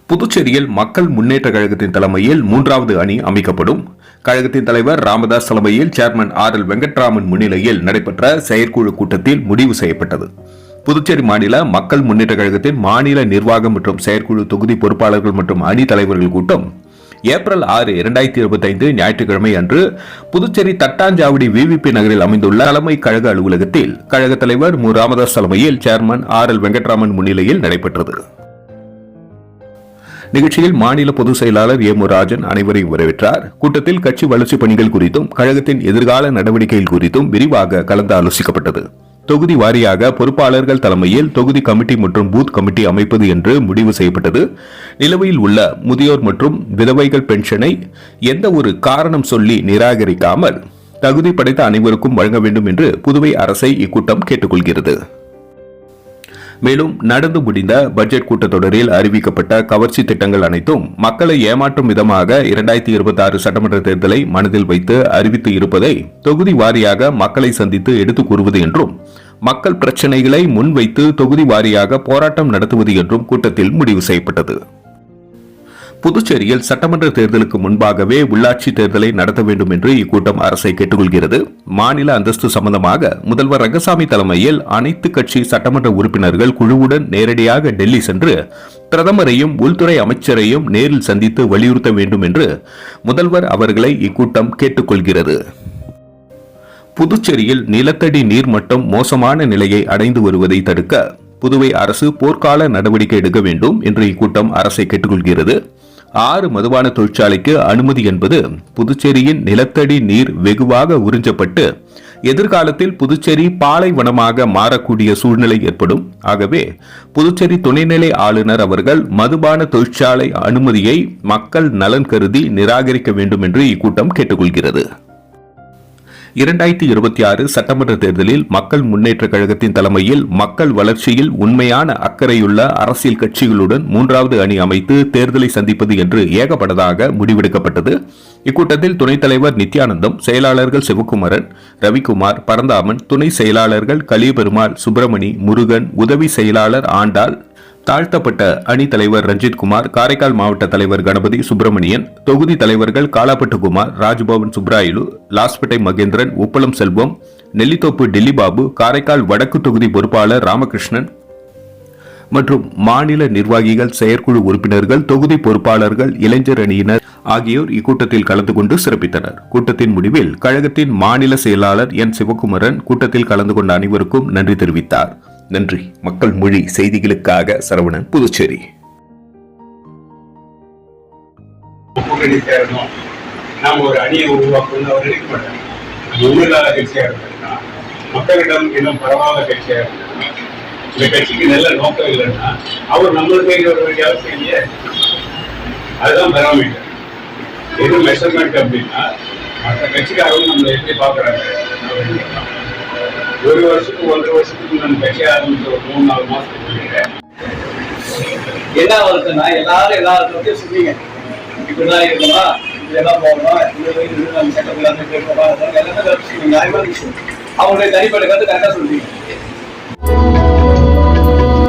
புதுச்சேரியில் மக்கள் முன்னேற்ற கழகத்தின் தலைமையில் 3வது அணி அமைக்கப்படும். கழகத்தின் தலைவர் ராமதாஸ் தலைமையில் சேர்மன் RL வெங்கட்ராமன் முன்னிலையில் நடைபெற்ற செயற்குழு கூட்டத்தில் முடிவு செய்யப்பட்டது. புதுச்சேரி மாநில மக்கள் முன்னேற்ற கழகத்தின் மாநில நிர்வாகம் மற்றும் செயற்குழு தொகுதி பொறுப்பாளர்கள் மற்றும் அணி தலைவர்கள் கூட்டம் ஏப்ரல் 6, 2025 ஞாயிற்றுக்கிழமை அன்று புதுச்சேரி தட்டாஞ்சாவடி VVP நகரில் அமைந்துள்ள தலைமை கழக அலுவலகத்தில் கழக தலைவர் மு. ராமதாஸ் தலைமையில் சேர்மன் RL வெங்கட்ராமன் முன்னிலையில் நடைபெற்றது. நிகழ்ச்சியில் மாநில பொதுச் செயலாளர் A. மு. ராஜன் அனைவரையும் வரவேற்றார். கூட்டத்தில் கட்சி வளர்ச்சிப் பணிகள் குறித்தும் கழகத்தின் எதிர்கால நடவடிக்கைகள் குறித்தும் விரிவாக கலந்து ஆலோசிக்கப்பட்டது. தொகுதி வாரியாக பொறுப்பாளர்கள் தலைமையில் தொகுதி கமிட்டி மற்றும் பூத் கமிட்டி அமைப்பது என்று முடிவு செய்யப்பட்டது. நிலுவையில் உள்ள முதியோர் மற்றும் விதவைகள் பென்ஷனை எந்த ஒரு காரணம் சொல்லி நிராகரிக்காமல் தகுதி படைத்த அனைவருக்கும் வழங்க வேண்டும் என்று புதுவை அரசை இக்கூட்டம் கேட்டுக்கொள்கிறது. மேலும் நடந்து முடிந்த பட்ஜெட் கூட்டத்தொடரில் அறிவிக்கப்பட்ட கவர்ச்சி திட்டங்கள் அனைத்தும் மக்களை ஏமாற்றும் விதமாக 2026 சட்டமன்ற தேர்தலை மனதில் வைத்து அறிவித்து இருப்பதை தொகுதி வாரியாக மக்களை சந்தித்து எடுத்துக் கூறுவது என்றும் மக்கள் பிரச்சினைகளை முன்வைத்து தொகுதி வாரியாக போராட்டம் நடத்துவது என்றும் கூட்டத்தில் முடிவு செய்யப்பட்டது. புதுச்சேரியில் சட்டமன்ற தேர்தலுக்கு முன்பாகவே உள்ளாட்சி தேர்தலை நடத்த வேண்டும் என்று இக்கூட்டம் அரசை கேட்டுக்கொள்கிறது. மாநில அந்தஸ்து சம்பந்தமாக முதல்வர் ரங்கசாமி தலைமையில் அனைத்து கட்சி சட்டமன்ற உறுப்பினர்கள் குழுவுடன் நேரடியாக டெல்லி சென்று பிரதமரையும் உள்துறை அமைச்சரையும் நேரில் சந்தித்து வலியுறுத்த வேண்டும் என்று முதல்வர் அவர்களை இக்கூட்டம் கேட்டுக்கொள்கிறது. புதுச்சேரியில் நிலத்தடி நீர்மட்டம் மோசமான நிலையை அடைந்து வருவதை தடுக்க புதுவை அரசு போர்க்கால நடவடிக்கை எடுக்க வேண்டும் என்று இக்கூட்டம் அரசை கேட்டுக்கொள்கிறது. 6 மதுபான தொழிற்சாலைக்கு அனுமதி என்பது புதுச்சேரியின் நிலத்தடி நீர் வெகுவாக உறிஞ்சப்பட்டு எதிர்காலத்தில் புதுச்சேரி பாலைவனமாக மாறக்கூடிய சூழ்நிலை ஏற்படும். ஆகவே புதுச்சேரி துணைநிலை ஆளுநர் அவர்கள் மதுபான தொழிற்சாலை அனுமதியை மக்கள் நலன் கருதி நிராகரிக்க வேண்டும் என்று இக்கூட்டம் கேட்டுக்கொள்கிறது. 2026 சட்டமன்ற தேர்தலில் மக்கள் முன்னேற்ற கழகத்தின் தலைமையில் மக்கள் வளர்ச்சியில் உண்மையான அக்கறையுள்ள அரசியல் கட்சிகளுடன் 3வது அணி அமைத்து தேர்தலை சந்திப்பது என்று ஏகப்பட்டதாக முடிவெடுக்கப்பட்டது. இக்கூட்டத்தில் துணைத் தலைவர் நித்யானந்தம், செயலாளர்கள் சிவகுமாரன், ரவிக்குமார், பரந்தாமன், துணை செயலாளர்கள் கலியபெருமாள், சுப்பிரமணி, முருகன், உதவி செயலாளர் ஆண்டாள், தாழ்த்தப்பட்ட அணி தலைவர் ரஞ்சித்குமார், காரைக்கால் மாவட்ட தலைவர் கணபதி சுப்பிரமணியன், தொகுதி தலைவர்கள் காலாப்பட்டுகுமார், ராஜ்பவன் சுப்ராயலு, லாஸ்பேட்டை மகேந்திரன், உப்பளம் செல்வம், நெல்லித்தோப்பு டெல்லிபாபு, காரைக்கால் வடக்கு தொகுதி பொறுப்பாளர் ராமகிருஷ்ணன் மற்றும் மாநில நிர்வாகிகள், செயற்குழு உறுப்பினர்கள், தொகுதி பொறுப்பாளர்கள், இளைஞர் அணியினர் ஆகியோர் இக்கூட்டத்தில் கலந்து கொண்டு சிறப்பித்தனர். கூட்டத்தின் முடிவில் கழகத்தின் மாநில செயலாளர் N. சிவகுமாரன் கூட்டத்தில் கலந்து கொண்ட அனைவருக்கும் நன்றி தெரிவித்தார். நன்றி. மக்கள் மொழி செய்திகளுக்காக சரவணன், புதுச்சேரி. நாம் ஒரு அணியை உருவாக்கணும் அவர் நினைக்க மாட்டாங்க. உண்மையில்லாத கட்சியா இருந்தா, மக்களிடம் இன்னும் பரவாத கட்சியா இருந்தா, இந்த கட்சிக்கு நல்ல நோக்கம் இல்லைன்னா அவர் நம்மளுக்கு வர வேண்டிய அவசியம் இல்லையே. அதுதான் பெராமீட்டர். எது மெஷர்மெண்ட் அப்படின்னா மற்ற கட்சிக்காரர்கள் நம்மளை எப்படி பாக்குறாங்க. 1 வருஷத்துக்கு 1.5 வருஷத்துக்கு நம்ம கட்சி ஆரம்பிச்ச ஒரு 3-4 மாசத்துக்கு என்ன வருதுன்னா எல்லாரும் சொன்னீங்க இப்படிதான் இருக்கணும், இதெல்லாம் போகணும், இந்த சட்டத்தில் எல்லாமே நியாயமான விஷயம். அவங்களுடைய தனிப்பட்ட கருத்து கரெக்டா சொல்றீங்க.